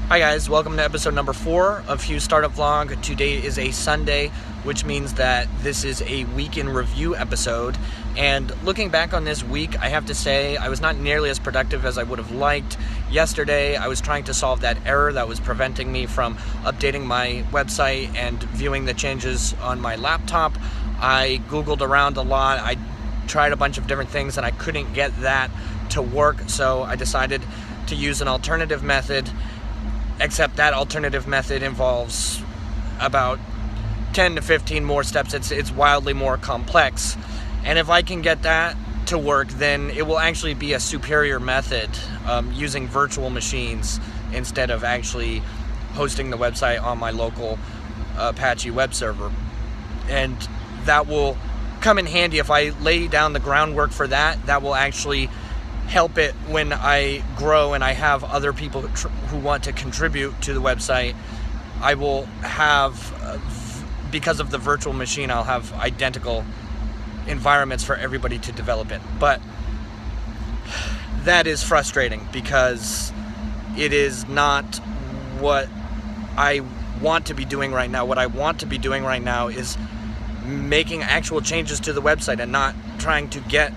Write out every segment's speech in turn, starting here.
Hi guys, welcome to episode number 4 of Hugh's Startup Vlog. Today is a Sunday, which means that this is a week in review episode. And looking back on this week, I have to say I was not nearly as productive as I would have liked. Yesterday, I was trying to solve that error that was preventing me from updating my website and viewing the changes on my laptop. I Googled around a lot. I tried a bunch of different things and I couldn't get that to work, so I decided to use an alternative method. Except that alternative method involves about 10 to 15 more steps. It's wildly more complex. And if I can get that to work, then it will actually be a superior method, using virtual machines instead of actually hosting the website on my local Apache web server. And that will come in handy if I lay down the groundwork for that. That will actually help it when I grow and I have other people who want to contribute to the website. I will have, because of the virtual machine, I'll have identical environments for everybody to develop in. But that is frustrating because it is not what I want to be doing right now. What I want to be doing right now is making actual changes to the website and not trying to get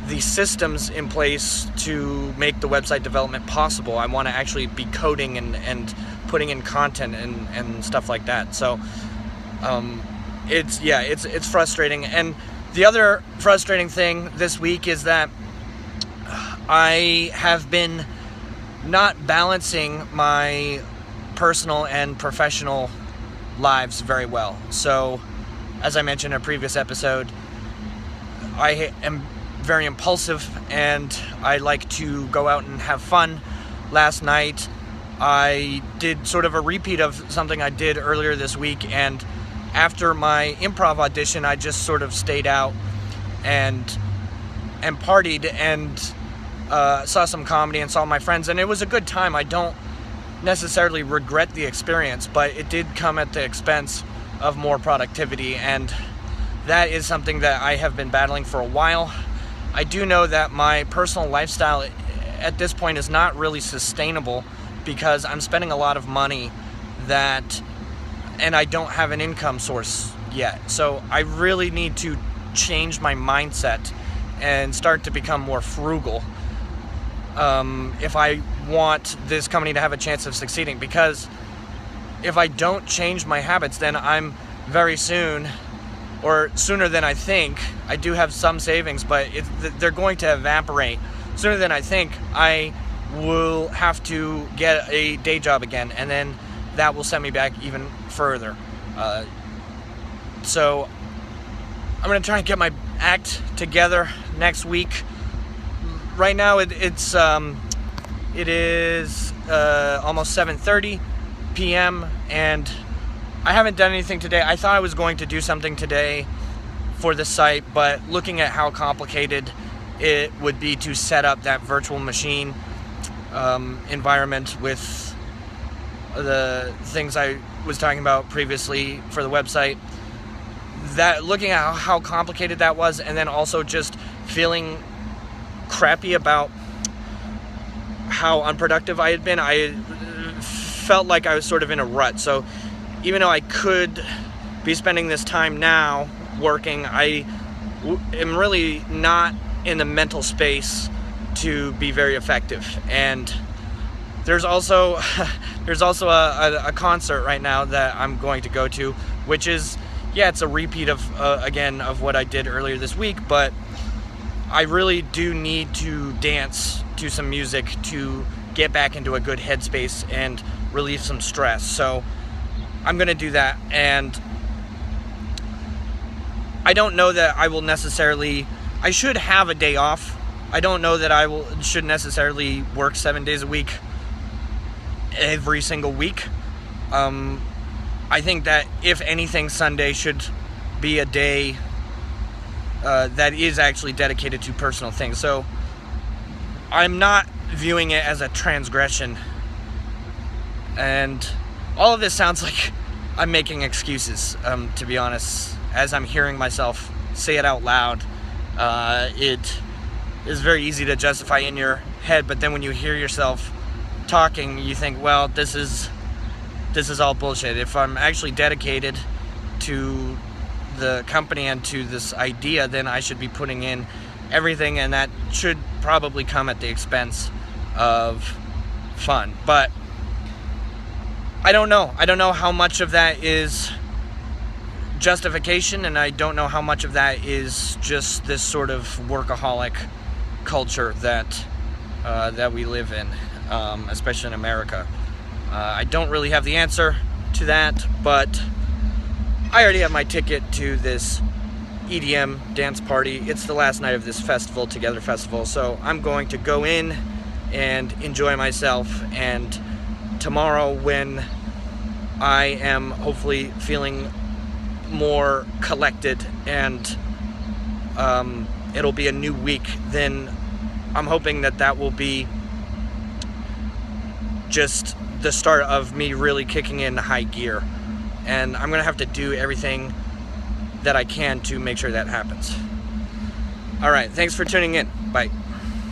the systems in place to make the website development possible. I want to actually be coding and putting in content and stuff like that. So it's frustrating. And the other frustrating thing this week is that I have been not balancing my personal and professional lives very well. So as I mentioned in a previous episode, I am very impulsive and I like to go out and have fun. Last night I did sort of a repeat of something I did earlier this week, and after my improv audition I just sort of stayed out and partied and saw some comedy and saw my friends, and it was a good time. I don't necessarily regret the experience, but it did come at the expense of more productivity, and that is something that I have been battling for a while. I do know that my personal lifestyle at this point is not really sustainable because I'm spending a lot of money and I don't have an income source yet. So I really need to change my mindset and start to become more frugal if I want this company to have a chance of succeeding. Because if I don't change my habits, then I'm very soon, or sooner than I think, I do have some savings, but they're going to evaporate. Sooner than I think, I will have to get a day job again, and then that will set me back even further. So I'm going to try and get my act together next week. Right now it is almost 7:30 p.m. and I haven't done anything today. I thought I was going to do something today for the site, but looking at how complicated it would be to set up that virtual machine environment with the things I was talking about previously for the website, that looking at how complicated that was, and then also just feeling crappy about how unproductive I had been, I felt like I was sort of in a rut. So even though I could be spending this time now working, I am really not in the mental space to be very effective. And there's also a concert right now that I'm going to go to, which is, it's a repeat of again of what I did earlier this week, but I really do need to dance to some music to get back into a good headspace and relieve some stress. So I'm going to do that, and I don't know that I will necessarily, I should have a day off. I don't know that I should necessarily work 7 days a week every single week. I think that if anything, Sunday should be a day that is actually dedicated to personal things. So I'm not viewing it as a transgression, and all of this sounds like I'm making excuses, to be honest, as I'm hearing myself say it out loud. It is very easy to justify in your head, but then when you hear yourself talking, you think, well, this is all bullshit. If I'm actually dedicated to the company and to this idea, then I should be putting in everything, and that should probably come at the expense of fun. But I don't know. I don't know how much of that is justification, and I don't know how much of that is just this sort of workaholic culture that we live in, especially in America. I don't really have the answer to that, but I already have my ticket to this EDM dance party. It's the last night of this festival, Together Festival, so I'm going to go in and enjoy myself, and tomorrow, when I am hopefully feeling more collected and it'll be a new week, then I'm hoping that will be just the start of me really kicking in high gear, and I'm gonna have to do everything that I can to make sure that happens. All right, thanks for tuning in. Bye.